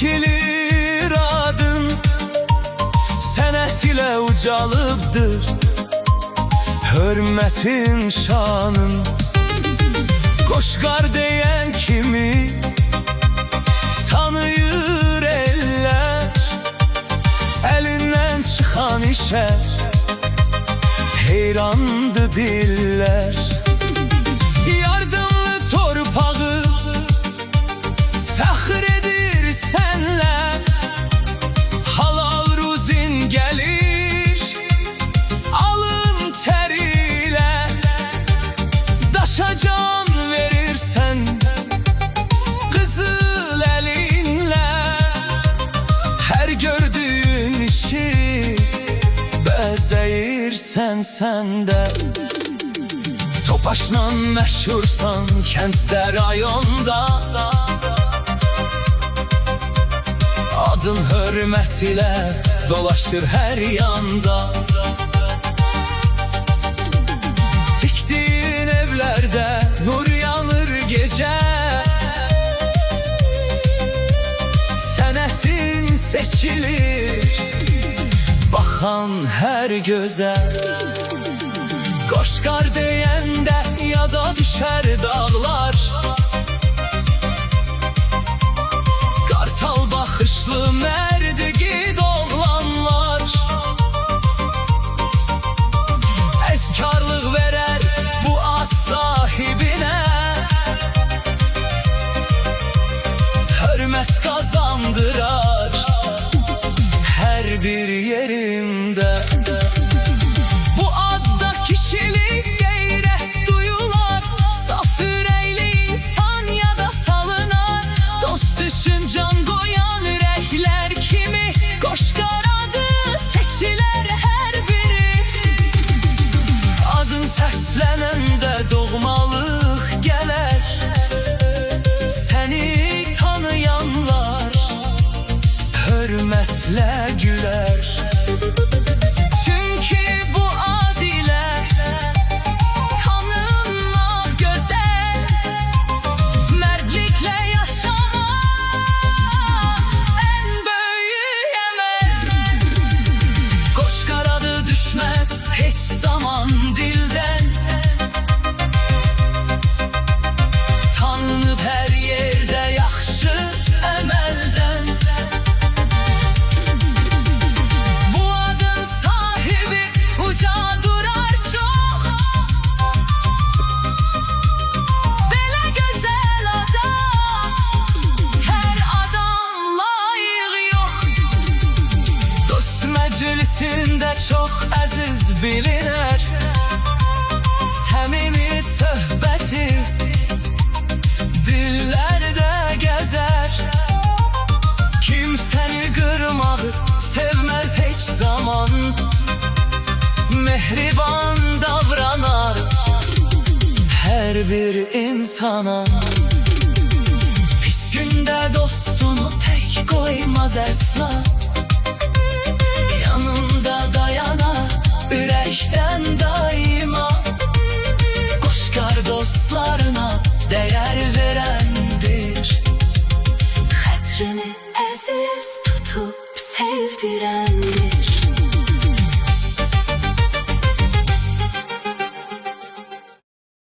çekilir adın, sənət ilə ucalıbdır hörmətin şanın. Qoşqar deyən kimi tanıyır eller, elindən çıxan işə heyrandı diller. Yardımlı torpağı fəxr edir sənlə, halal ruzin gəlir alın tərilə. Daşa can verirsən qızıl əlinlə, hər gördüyün işi bəzəyirsən səndə. Topaşla məşhursan kənddə, rayonda, adın hörmət ilə dolaşır hər yanda. Tikdiyin evlərdə nur yanır gecə, sənətin seçilir baxan hər gözə. Qoşqar deyəndə yada düşər dağlar, qartal baxışlı mərd igid oğlanlar. Əskarlıq verər bu at sahibinə, hörmət qazandırar hər bir yerində. Bu adda kişilik qeyrət duyular, saf ürəkli insan yada salınar. Dost üçün can qoyan ürəklər kimi Qoşqar adı seçilər hər biri. Adın səslənəndə doğmalıq gələr, səni tanıyanlar hörmətlə gülər. Çünki bu ad ilə tanınmaq gözəl, mərdliklə yaşamaq ən böyük əməl. Qoşqar adı düşməz heç zaman dildən, tanınıb hər yerdə yaxşı əməldən. Bu adın sahibi uca durar çox, belə gözəl ada hər adam layiq yox. Dost məclisində çox əziz bilinər, səmimi söhbəti dillərdə gəzər. Kimsəni qırmağı sevməz heç zaman, mehriban davranar hər bir insana. Pis gündə dostunu tək qoymaz əsla, yanında dayanar ürəkdən daima. Qoşqar dostlarına dəyər verəndir, xətrini əziz tutub sevdirən.